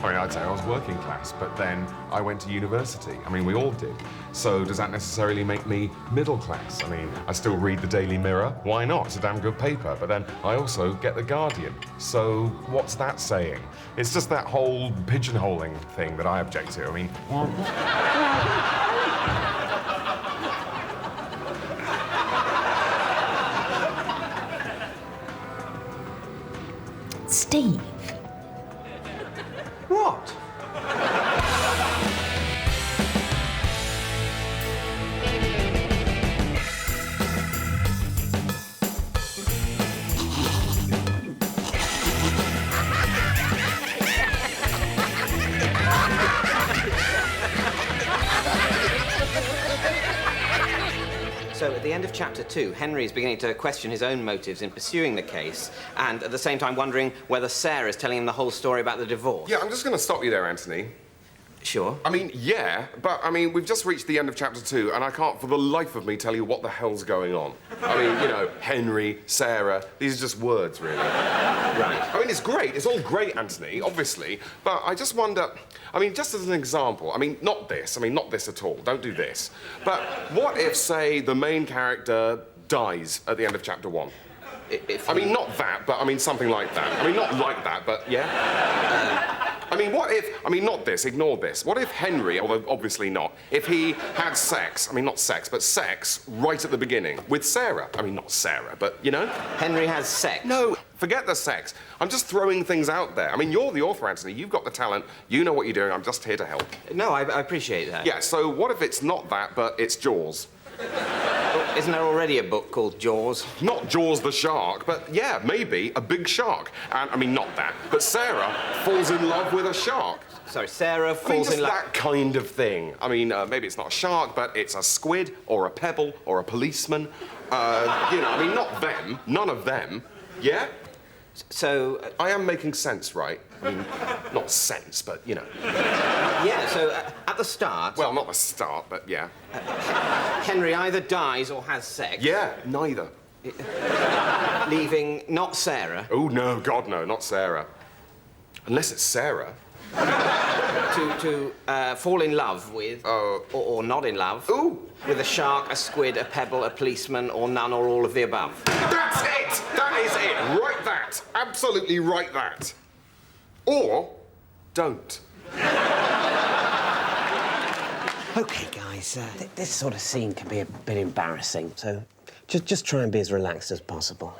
I mean, I'd say I was working class, but then I went to university. I mean, we all did. So does that necessarily make me middle class? I mean, I still read the Daily Mirror. Why not? It's a damn good paper. But then I also get the Guardian. So what's that saying? It's just that whole pigeonholing thing that I object to. I mean, Steve. What? So, at the end of Chapter 2, Henry is beginning to question his own motives in pursuing the case, and at the same time wondering whether Sarah's telling him the whole story about the divorce. yeah, I'm just going to stop you there, Anthony. Sure. I mean, yeah, but, I mean, we've just reached the end of Chapter 2, and I can't for the life of me tell you what the hell's going on. I mean, you know, Henry, Sarah, these are just words, really. Right. I mean, it's great. It's all great, Anthony, obviously, but I just wonder, I mean, just as an example, I mean, not this at all. Don't do this. But what if, say, the main character dies at the end of Chapter 1? I mean, not that, but I mean, something like that. I mean, not like that, but yeah. I mean, what if, I mean, not this, ignore this. What if Henry, although obviously not, if he had sex, I mean, not sex, but sex right at the beginning with Sarah? I mean, not Sarah, but, you know? Henry has sex? No, forget the sex. I'm just throwing things out there. I mean, you're the author, Anthony. You've got the talent. You know what you're doing. I'm just here to help. No, I appreciate that. Yeah, so what if it's not that, but it's Jaws? Well, isn't there already a book called Jaws? Not Jaws the shark, but yeah, maybe a big shark. And, I mean, not that, but Sarah falls in love with a shark. Sorry, Sarah I mean, falls just in love... that kind of thing. I mean, maybe it's not a shark, but it's a squid or a pebble or a policeman. You know, I mean, not them. None of them. Yeah? So... I am making sense, right? I mean, not sense, but, you know. Yeah, so at the start... Well, not the start, but yeah. Henry either dies or has sex. Yeah, neither. Leaving not Sarah... Oh, no, God, no, not Sarah. Unless it's Sarah. to fall in love with, or not in love, Ooh. with a shark, a squid, a pebble, a policeman, or none or all of the above. That's it! That is it! Write that! Absolutely write that. Or don't. OK, guys, this sort of scene can be a bit embarrassing, so just try and be as relaxed as possible.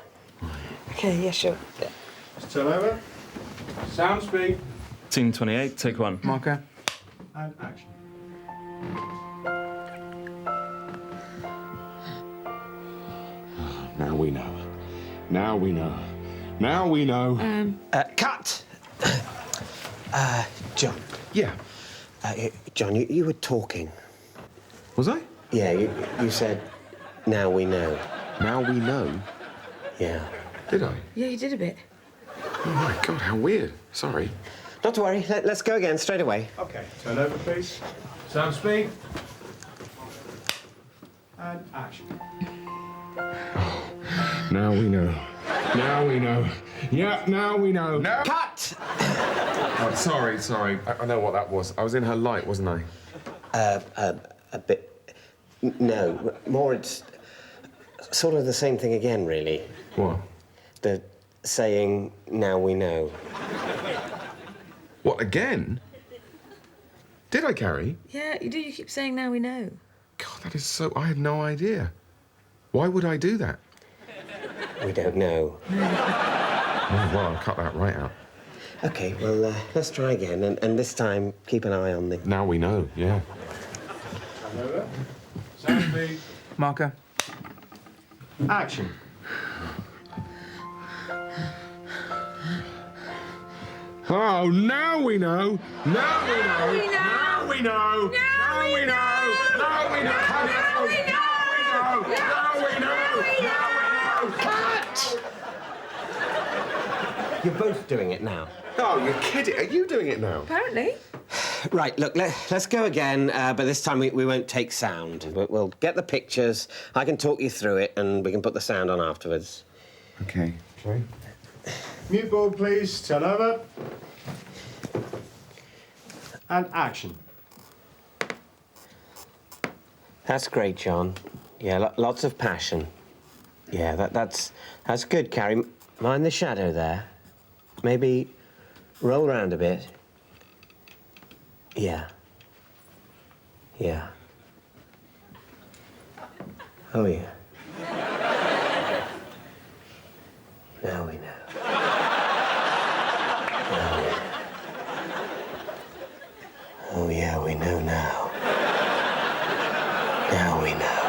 OK, yeah, sure. Yeah. Turn over. Sound speed. Scene 28, take one. Marker. And action. Now we know. Now we know. Now we know. Cut! John. Yeah. John, you were talking. Was I? Yeah, you said, now we know. Now we know. Yeah. Did I? Yeah, you did a bit. Oh, my God, how weird. Sorry. Not to worry, let's go again, straight away. OK, turn over, please. Sound speed. And action. Now we know. Now we know. Yeah, now we know. No. Cut! Oh, sorry. I know what that was. I was in her light, wasn't I? A bit... No, more it's sort of the same thing again, really. What? The saying, now we know. What, again? Did I, Carrie? Yeah, you do. You keep saying now we know. God, that is so... I had no idea. Why would I do that? We don't know. Oh, well, I'll cut that right out. OK, well, let's try again, and this time, keep an eye on the... Now we know, yeah. Turn over. Sound speed. Marker. Action. Oh, now we know. Now we know. Now we know. Now we know. Now we know. Now we know. Now we know. Cut! You're both doing it now. Oh, you're kidding. Are you doing it now? Apparently. Right, look, let's go again, but this time we won't take sound. We'll get the pictures, I can talk you through it, and we can put the sound on afterwards. Okay. Mute board, please. Turn over. And action. That's great, John. Yeah, lots of passion. Yeah, that's good, Carrie. Mind the shadow there. Maybe roll round a bit. Yeah. Yeah. Oh, yeah. Now we know. Oh, yeah, we know now. Now we know.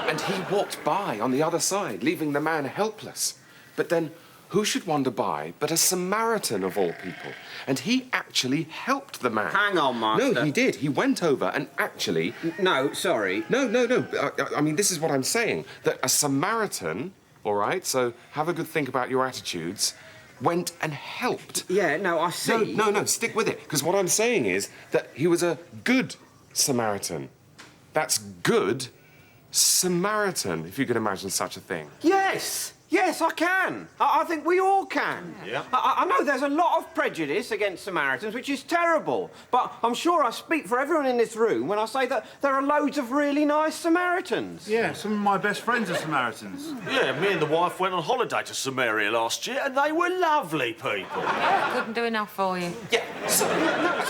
And he walked by on the other side, leaving the man helpless. But then, who should wander by but a Samaritan of all people? And he actually helped the man. Hang on, Master. No, he did. He went over and actually... No, sorry. No. I mean, this is what I'm saying. That a Samaritan, all right, so have a good think about your attitudes, went and helped. Yeah, no, I see. No, stick with it. Because what I'm saying is that he was a good Samaritan. That's good Samaritan, if you could imagine such a thing. Yes, I can. I think we all can. Yeah. I know there's a lot of prejudice against Samaritans, which is terrible. But I'm sure I speak for everyone in this room when I say that there are loads of really nice Samaritans. Yeah, some of my best friends are Samaritans. Yeah, me and the wife went on holiday to Samaria last year, and they were lovely people. Couldn't do enough for you. Yeah, so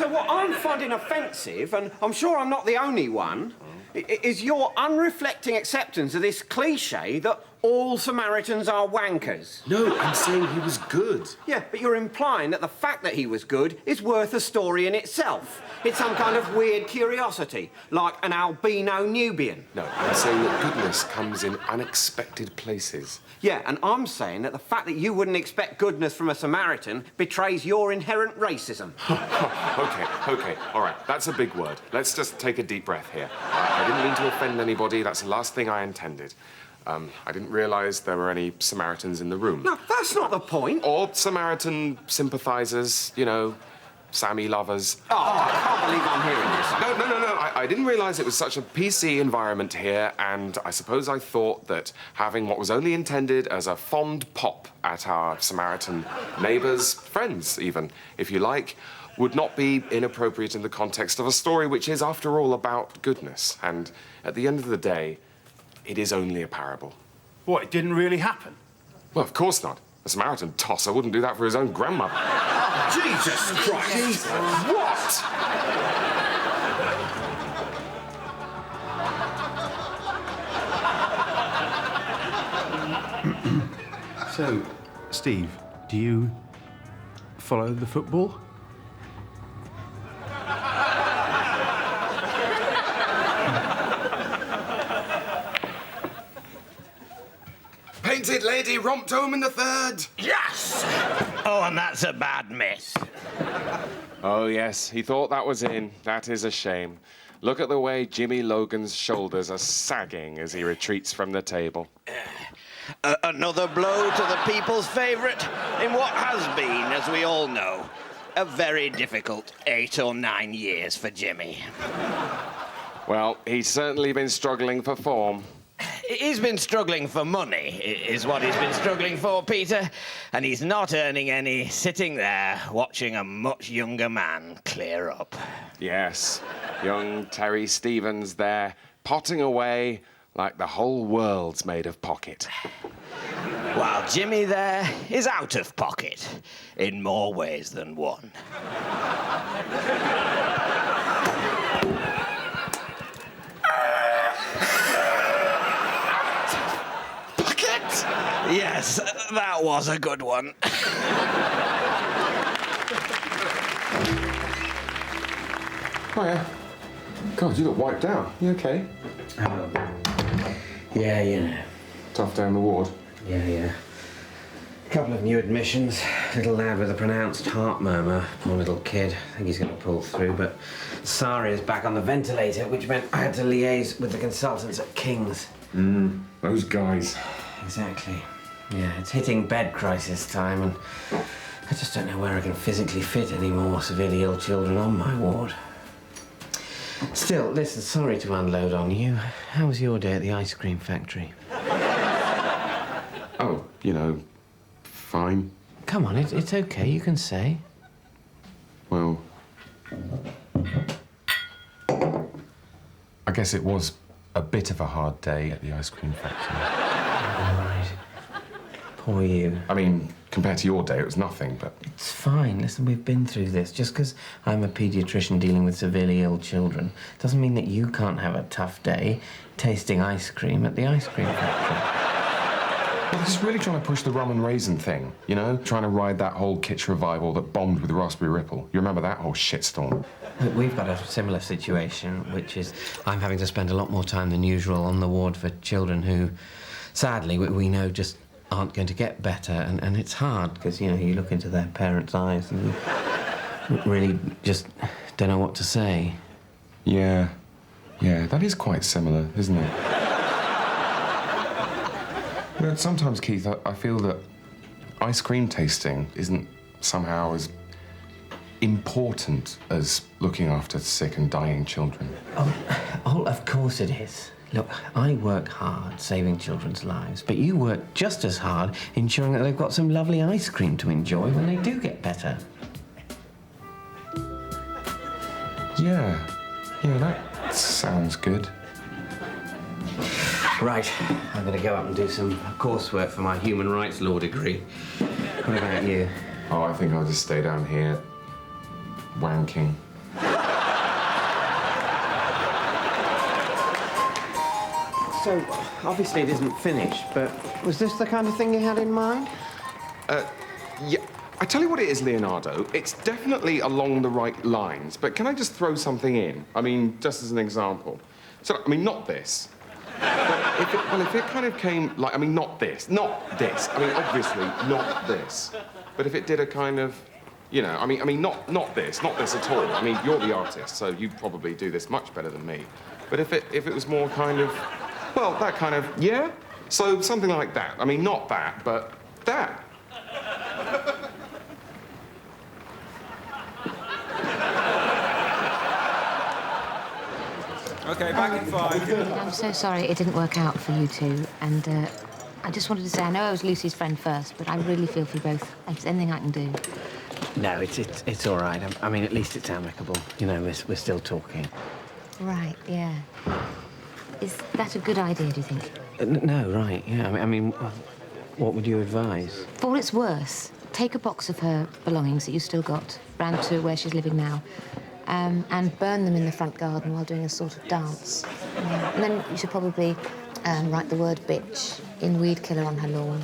what I'm finding offensive, and I'm sure I'm not the only one, is your unreflecting acceptance of this cliché that all Samaritans are wankers. No, I'm saying he was good. Yeah, but you're implying that the fact that he was good is worth a story in itself. It's some kind of weird curiosity, like an albino Nubian. No, I'm saying that goodness comes in unexpected places. Yeah, and I'm saying that the fact that you wouldn't expect goodness from a Samaritan betrays your inherent racism. Okay, all right, that's a big word. Let's just take a deep breath here. I didn't mean to offend anybody. That's the last thing I intended. I didn't realise there were any Samaritans in the room. No, that's not the point. Or Samaritan sympathisers, you know, Sammy lovers. Oh, I can't believe I'm hearing this. No. I didn't realise it was such a PC environment here, and I suppose I thought that having what was only intended as a fond pop at our Samaritan neighbours, friends even, if you like, would not be inappropriate in the context of a story which is, after all, about goodness. And at the end of the day, it is only a parable. What, it didn't really happen? Well, of course not. A Samaritan tosser wouldn't do that for his own grandmother. Jesus Christ! Jesus. What? So, Steve, do you follow the football? Painted Lady romped home in the third. Yes! Oh, and that's a bad miss. Oh, yes, he thought that was in. That is a shame. Look at the way Jimmy Logan's shoulders are sagging as he retreats from the table. Another blow to the people's favourite in what has been, as we all know, a very difficult 8 or 9 years for Jimmy. Well, he's certainly been struggling for form. He's been struggling for money, is what he's been struggling for, Peter. And he's not earning any sitting there watching a much younger man clear up. Yes, young Terry Stevens there, potting away like the whole world's made of pocket. While Jimmy there is out of pocket in more ways than one. Yes, that was a good one. Oh, yeah. God, you got wiped out. You okay? Yeah, you know. Tough day on the ward. Yeah. A couple of new admissions. Little lad with a pronounced heart murmur. Poor little kid. I think he's going to pull through, but Sari is back on the ventilator, which meant I had to liaise with the consultants at King's. Those guys. Exactly. Yeah, it's hitting bed crisis time, and I just don't know where I can physically fit any more severely ill children on my ward. Still, listen, sorry to unload on you. How was your day at the ice cream factory? Oh, you know, fine. Come on, it's okay, you can say. Well, I guess it was a bit of a hard day at the ice cream factory. Right. Poor you. I mean, compared to your day, it was nothing, but... It's fine. Listen, we've been through this. Just because I'm a paediatrician dealing with severely ill children doesn't mean that you can't have a tough day tasting ice cream at the ice cream factory. Well, just really trying to push the rum and raisin thing, you know? Trying to ride that whole kitsch revival that bombed with Raspberry Ripple. You remember that whole shitstorm? Look, we've got a similar situation, which is I'm having to spend a lot more time than usual on the ward for children who, sadly, we know just aren't going to get better. And it's hard because, you know, you look into their parents' eyes and you really just don't know what to say. Yeah, that is quite similar, isn't it? You know, sometimes, Keith, I feel that ice cream tasting isn't somehow as important as looking after sick and dying children. Oh, of course it is. Look, I work hard saving children's lives, but you work just as hard ensuring that they've got some lovely ice cream to enjoy when they do get better. Yeah, that sounds good. Right, I'm going to go up and do some coursework for my human rights law degree. What about you? Oh, I think I'll just stay down here, wanking. So, obviously it isn't finished, but was this the kind of thing you had in mind? Yeah, I tell you what it is, Leonardo. It's definitely along the right lines, but can I just throw something in? I mean, just as an example. So, I mean, not this. But if it kind of came, like, I mean, not this. I mean, obviously, not this. But if it did a kind of, you know, I mean, not this at all. I mean, you're the artist, so you probably do this much better than me. But if it was more kind of, well, that kind of, yeah? So something like that. I mean, not that, but that. OK, back in 5. I'm so sorry it didn't work out for you two. And I just wanted to say, I know I was Lucy's friend first, but I really feel for you both. If there's anything I can do. No, it's all right. I mean, at least it's amicable. You know, we're still talking. Right, yeah. Is that a good idea, do you think? No, right, yeah. I mean, what would you advise? For all it's worth, take a box of her belongings that you still got round to where she's living now, and burn them in the front garden while doing a sort of dance. Yeah. And then you should probably write the word bitch in weed killer on her lawn.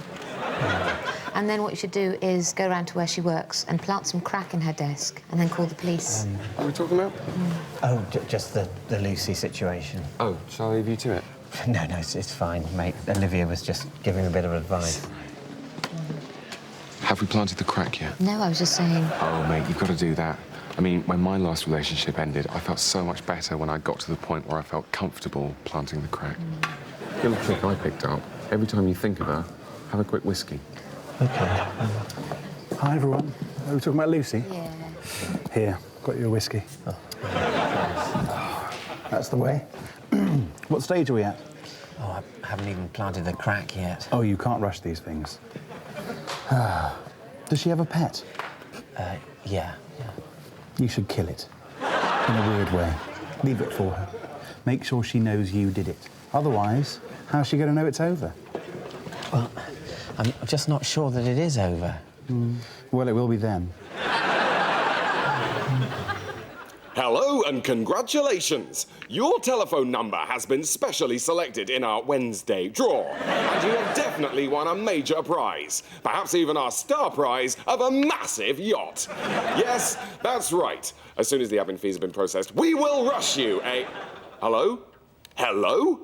And then what you should do is go round to where she works and plant some crack in her desk and then call the police. What are we talking about? Oh, just the Lucy situation. Oh, shall I leave you to it? No, it's fine, mate. Olivia was just giving a bit of advice. Have we planted the crack yet? No, I was just saying... Oh, mate, you've got to do that. I mean, when my last relationship ended, I felt so much better when I got to the point where I felt comfortable planting the crack. Little trick I picked up. Every time you think of her, have a quick whiskey. OK. Hi, everyone. Are we talking about Lucy? Yeah. Here, got you a whiskey. Oh. That's the way. What stage are we at? Oh, I haven't even planted the crack yet. Oh, you can't rush these things. Does she have a pet? Yeah. You should kill it. In a weird way. Leave it for her. Make sure she knows you did it. Otherwise, how's she going to know it's over? Well, I'm just not sure that it is over. Well, it will be then. Hello and congratulations! Your telephone number has been specially selected in our Wednesday draw. And you have definitely won a major prize. Perhaps even our star prize of a massive yacht. Yes, that's right. As soon as the admin fees have been processed, we will rush you a... Hello? Hello?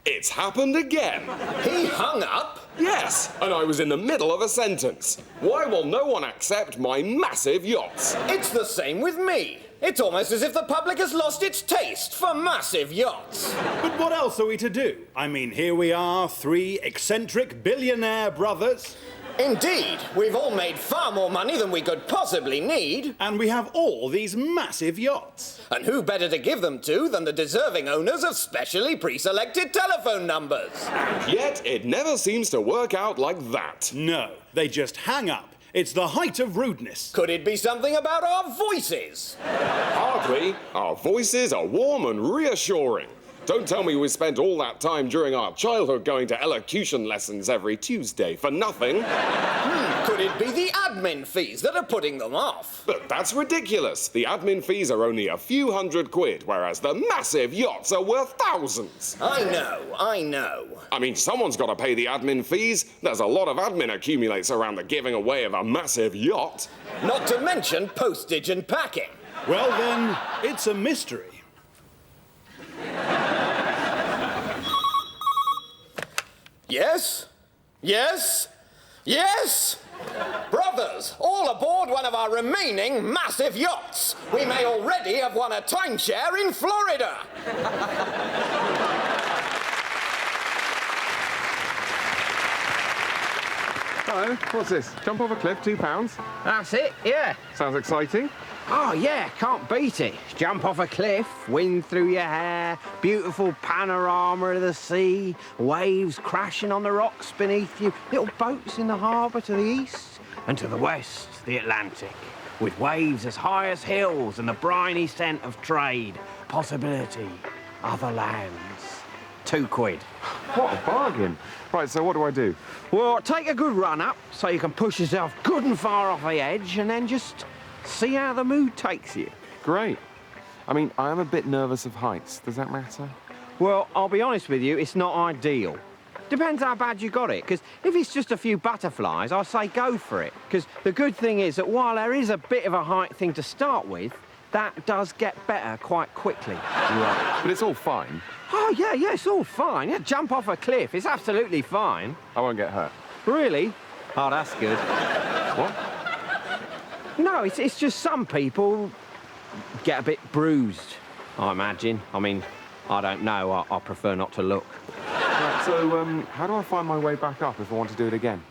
It's happened again. He hung up? Yes, and I was in the middle of a sentence. Why will no one accept my massive yachts? It's the same with me. It's almost as if the public has lost its taste for massive yachts. But what else are we to do? I mean, here we are, 3 eccentric billionaire brothers. Indeed, we've all made far more money than we could possibly need. And we have all these massive yachts. And who better to give them to than the deserving owners of specially pre-selected telephone numbers? Yet it never seems to work out like that. No, they just hang up It's the height of rudeness. Could it be something about our voices? Hardly. Our voices are warm and reassuring. Don't tell me we spent all that time during our childhood going to elocution lessons every Tuesday for nothing. Could it be the admin fees that are putting them off? But that's ridiculous. The admin fees are only a few £100, whereas the massive yachts are worth thousands. I know. I mean, someone's got to pay the admin fees. There's a lot of admin accumulates around the giving away of a massive yacht. Not to mention postage and packing. Well, then, it's a mystery. Yes? Yes? Yes? Brothers, all aboard one of our remaining massive yachts. We may already have won a timeshare in Florida. Hello, what's this? Jump off a cliff, £2? That's it, yeah. Sounds exciting. Oh, yeah, can't beat it. Jump off a cliff, wind through your hair, beautiful panorama of the sea, waves crashing on the rocks beneath you, little boats in the harbour to the east, and to the west, the Atlantic, with waves as high as hills and the briny scent of trade, possibility, other lands. £2. What a bargain. Right, so what do I do? Well, take a good run up so you can push yourself good and far off the edge and then just see how the mood takes you. Great. I mean, I am a bit nervous of heights. Does that matter? Well, I'll be honest with you, it's not ideal. Depends how bad you got it, because if it's just a few butterflies, I'll say go for it. Because the good thing is that while there is a bit of a height thing to start with, that does get better quite quickly. Right. But it's all fine. Oh, yeah, it's all fine. Yeah, jump off a cliff, it's absolutely fine. I won't get hurt. Really? Oh, that's good. What? No, it's just some people get a bit bruised, I imagine. I mean, I don't know. I prefer not to look. Right, so, how do I find my way back up if I want to do it again?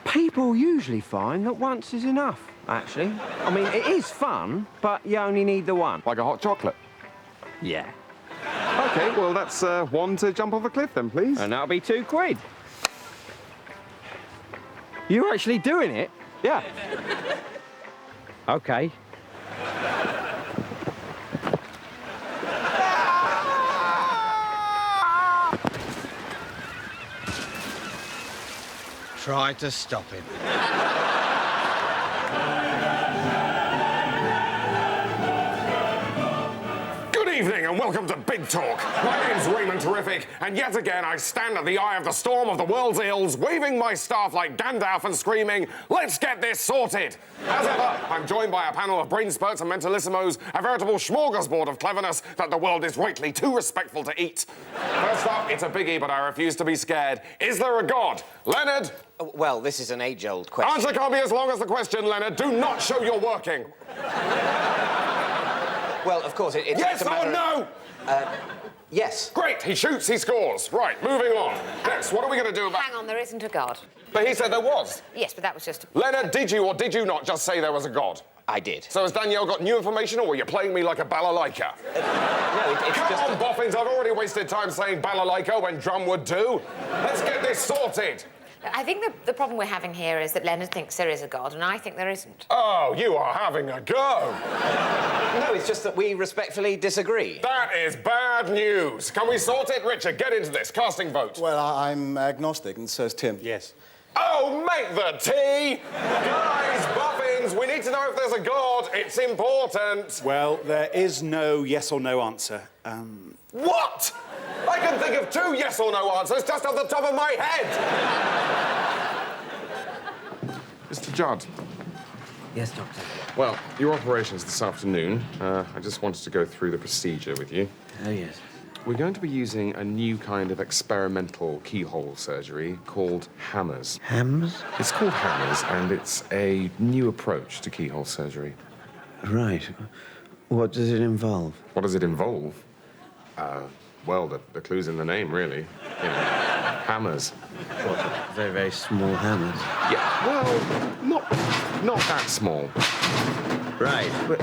People usually find that once is enough, actually. I mean, it is fun, but you only need the one. Like a hot chocolate? Yeah. OK, well, that's one to jump off a cliff then, please. And that'll be £2. You actually doing it? Yeah. OK. Try to stop him. Good evening and welcome to Big Talk. My name's Raymond Terrific, and yet again I stand at the eye of the storm of the world's ills, waving my staff like Gandalf and screaming, let's get this sorted. As ever, I'm joined by a panel of brain spurts and mentalissimos, a veritable smorgasbord of cleverness that the world is rightly too respectful to eat. First up, it's a biggie, but I refuse to be scared. Is there a God? Leonard? Well, this is an age-old question. Answer can't be as long as the question, Leonard. Do not show you're working. Well, of course, it's Yes a matter or no? Yes. Great, he shoots, he scores. Right, moving on. Next, what are we going to do about... Hang on, there isn't a God. But he said there was. Yes, but that was just... Leonard, did you or did you not just say there was a God? I did. So has Danielle got new information, or were you playing me like a balalaika? No, it's Come just... on, boffins, I've already wasted time saying balalaika when drum would do. Let's get this sorted. I think the problem we're having here is that Leonard thinks there is a God, and I think there isn't. Oh, you are having a go. No, it's just that we respectfully disagree. That is bad news. Can we sort it? Richard, get into this. Casting vote. Well, I'm agnostic, and so is Tim. Yes. Oh, make the tea! Guys, boffins, we need to know if there's a God. It's important. Well, there is no yes or no answer. What? I can think of 2 yes or no answers just off the top of my head. Mr. Judd. Yes, Doctor. Well, your operation's this afternoon. I just wanted to go through the procedure with you. Oh, yes. We're going to be using a new kind of experimental keyhole surgery called hammers. Hammers? It's called hammers, and it's a new approach to keyhole surgery. Right. What does it involve? What does it involve? Well, the clue's in the name, really. You know, hammers. What, very, very small hammers? Yeah, well, not that small. Right. But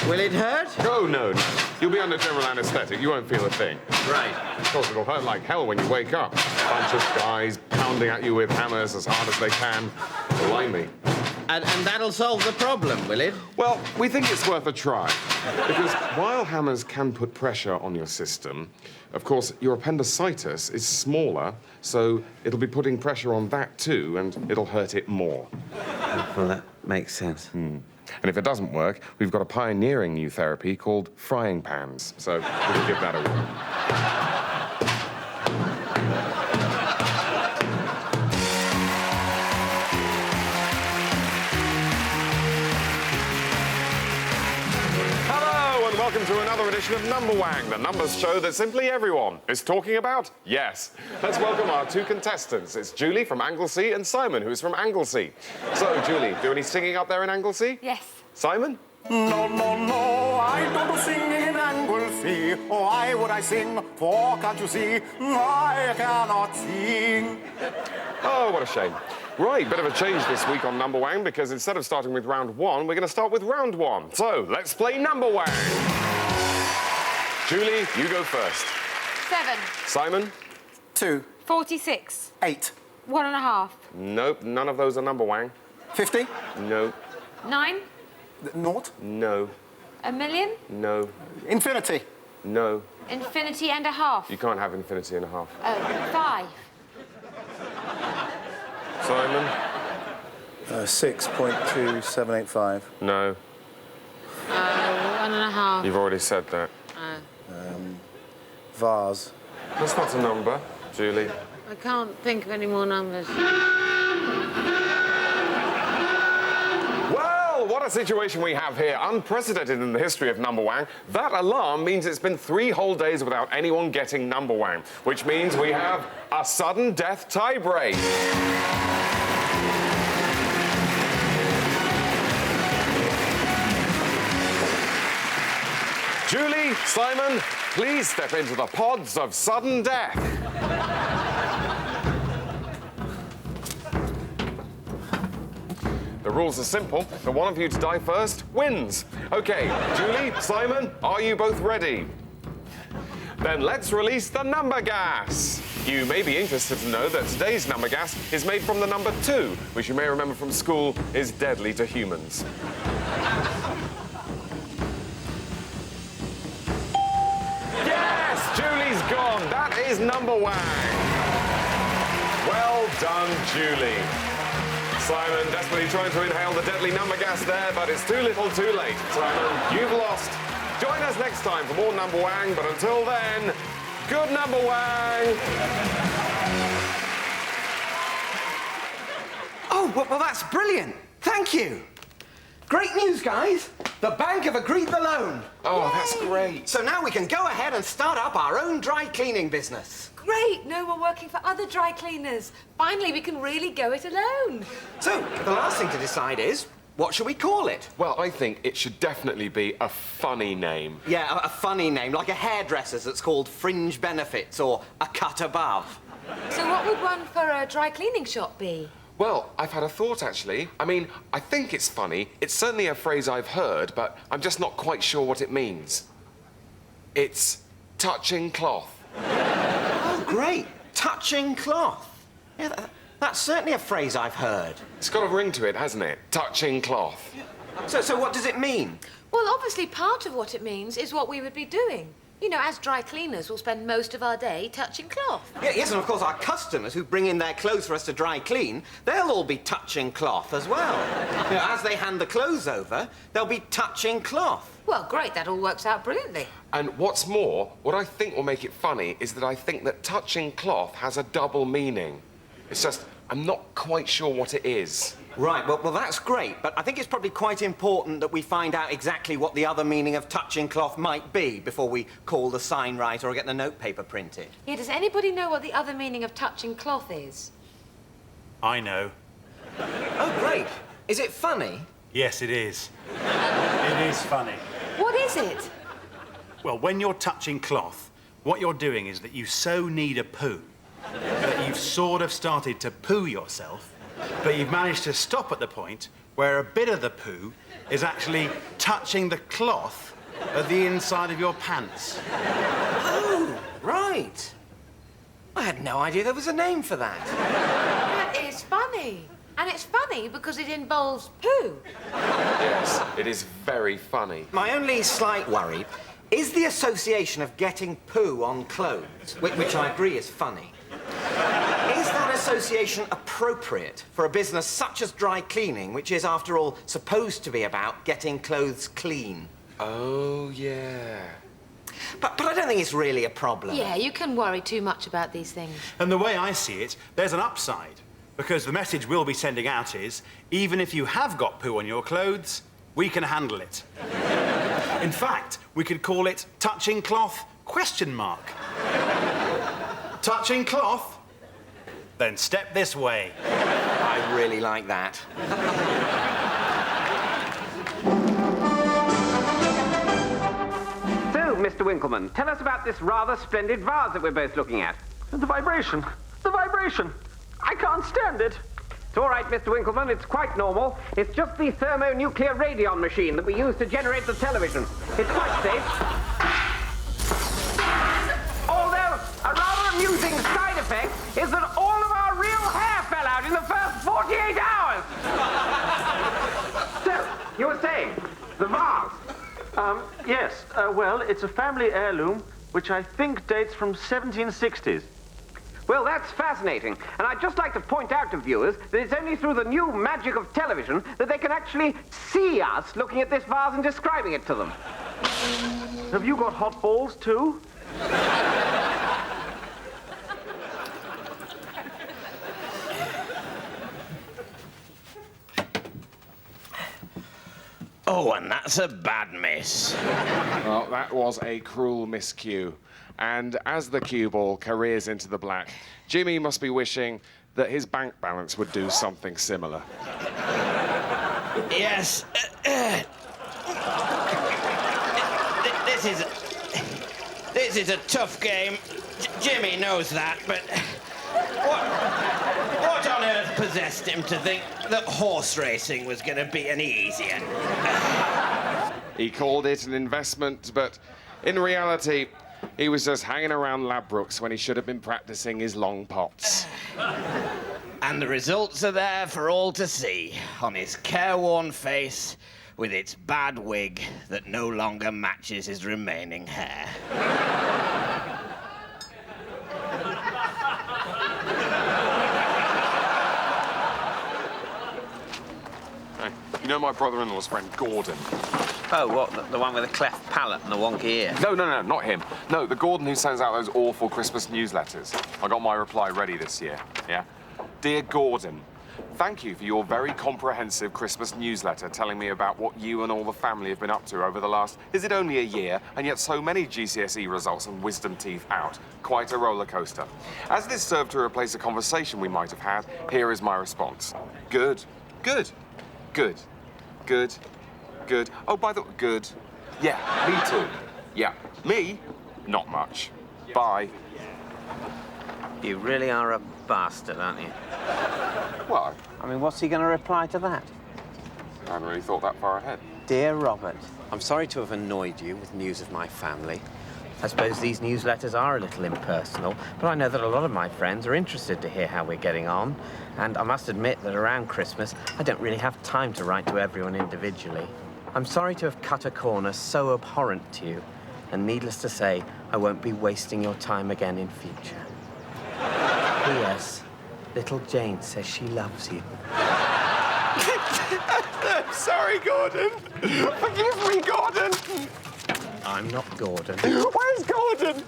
Will it hurt? Oh, no. You'll be under general anaesthetic. You won't feel a thing. Right. Of course, it'll hurt like hell when you wake up. A bunch of guys pounding at you with hammers as hard as they can. Blimey. And that'll solve the problem, will it? Well, we think it's worth a try. Because while hammers can put pressure on your system, of course, your appendicitis is smaller, so it'll be putting pressure on that too, and it'll hurt it more. Well, that makes sense. And if it doesn't work, we've got a pioneering new therapy called frying pans. So we'll give that a whirl. Welcome to another edition of Number Wang, the numbers show that simply everyone is talking about. Yes. Let's welcome our two contestants. It's Julie from Anglesey and Simon, who's from Anglesey. So, Julie, do any singing up there in Anglesey? Yes. Simon? No, no, no, I don't sing in Anglesey. Why would I sing? For can't you see, I cannot sing. Oh, what a shame. Right, bit of a change this week on Number Wang, because instead of starting with round one, we're going to start with round one. So, let's play Number Wang. Julie, you go first. 7. Simon? 2. 46. 8. 1.5. Nope, none of those are Number Wang. 50. No. 9. Naught. No. 1,000,000. No. Infinity. No. Infinity and a half. You can't have infinity and a half. Oh, 5. Simon? 6.2785. No. 1.5. You've already said that. Vase. That's not a number, Julie. I can't think of any more numbers. Well, what a situation we have here. Unprecedented in the history of Number Wang. That alarm means it's been 3 whole days without anyone getting Number Wang, which means we have a sudden death tie-break. Julie, Simon, please step into the pods of sudden death. The rules are simple. The one of you to die first wins. Okay, Julie, Simon, are you both ready? Then let's release the number gas. You may be interested to know that today's number gas is made from the number 2, which you may remember from school is deadly to humans. Yes, Julie's gone. That is Number Wang. Well done, Julie. Simon desperately trying to inhale the deadly number gas there, but it's too little too late. Simon, you've lost. Join us next time for more Number Wang, but until then, good Number Wang! Oh, well, that's brilliant. Thank you. Great news, guys. The bank have agreed the loan. Oh, that's great. So now we can go ahead and start up our own dry cleaning business. Great! No more working for other dry cleaners. Finally, we can really go it alone. So, the last thing to decide is, what should we call it? Well, I think it should definitely be a funny name. Yeah, a funny name, like a hairdresser's that's called Fringe Benefits or A Cut Above. So what would one for a dry cleaning shop be? Well, I've had a thought, actually. I mean, I think it's funny. It's certainly a phrase I've heard, but I'm just not quite sure what it means. It's touching cloth. Oh, great. Touching cloth. Yeah, that's certainly a phrase I've heard. It's got a ring to it, hasn't it? Touching cloth. So what does it mean? Well, obviously part of what it means is what we would be doing. You know, as dry cleaners, we'll spend most of our day touching cloth. Yeah, yes, and of course our customers who bring in their clothes for us to dry clean, they'll all be touching cloth as well. You know, as they hand the clothes over, they'll be touching cloth. Well, great, that all works out brilliantly. And what's more, what I think will make it funny is that I think that touching cloth has a double meaning. It's just, I'm not quite sure what it is. Right, well, that's great, but I think it's probably quite important that we find out exactly what the other meaning of touching cloth might be before we call the sign right or get the notepaper printed. Yeah, does anybody know what the other meaning of touching cloth is? I know. Oh, great. Is it funny? Yes, it is. It is funny. What is it? Well, when you're touching cloth, what you're doing is that you so need a poo that you've sort of started to poo yourself, but you've managed to stop at the point where a bit of the poo is actually touching the cloth at the inside of your pants. Oh, right. I had no idea there was a name for that. That is funny. And it's funny because it involves poo. Yes, it is very funny. My only slight worry is the association of getting poo on clothes, which I agree is funny. Is that association appropriate for a business such as dry cleaning, which is, after all, supposed to be about getting clothes clean? Oh, yeah. But I don't think it's really a problem. Yeah, you can worry too much about these things. And the way I see it, there's an upside. Because the message we'll be sending out is, even if you have got poo on your clothes, we can handle it. In fact, we could call it touching cloth ? Touching cloth? Then step this way. I really like that. So, Mr. Winkleman, tell us about this rather splendid vase that we're both looking at. The vibration. The vibration. I can't stand it. It's all right, Mr. Winkleman. It's quite normal. It's just the thermonuclear radion machine that we use to generate the television. It's quite safe. Although, a rather amusing side effect is that all of our real hair fell out in the first 48 hours. So, you were saying, the vase. Yes. Well, it's a family heirloom, which I think dates from 1760s. Well, that's fascinating. And I'd just like to point out to viewers that it's only through the new magic of television that they can actually see us looking at this vase and describing it to them. Have you got hot balls, too? Oh, and that's a bad miss. Well, that was a cruel miscue. And as the cue ball careers into the black, Jimmy must be wishing that his bank balance would do something similar. Yes. This is a tough game. Jimmy knows that, but what on earth possessed him to think that horse racing was going to be any easier? He called it an investment, but in reality, he was just hanging around Ladbrokes when he should have been practicing his long pots. And the results are there for all to see, on his careworn face, with its bad wig that no longer matches his remaining hair. Hey, you know my brother-in-law's friend, Gordon? Oh, what, the one with the cleft palate and the wonky ear? No, not him. No, the Gordon who sends out those awful Christmas newsletters. I got my reply ready this year, yeah? Dear Gordon, thank you for your very comprehensive Christmas newsletter telling me about what you and all the family have been up to over the last, is it only a year, and yet so many GCSE results and wisdom teeth out. Quite a roller coaster. As this served to replace a conversation we might have had, here is my response. Good. Good. Good. Good. Good. Oh, by the way, good. Yeah, me too. Yeah, me, not much. Bye. You really are a bastard, aren't you? Why? I mean, what's he going to reply to that? I hadn't really thought that far ahead. Dear Robert, I'm sorry to have annoyed you with news of my family. I suppose these newsletters are a little impersonal, but I know that a lot of my friends are interested to hear how we're getting on. And I must admit that around Christmas, I don't really have time to write to everyone individually. I'm sorry to have cut a corner so abhorrent to you. And needless to say, I won't be wasting your time again in future. P.S. Little Jane says she loves you. I'm sorry, Gordon. Forgive me, Gordon. I'm not Gordon. Where's Gordon?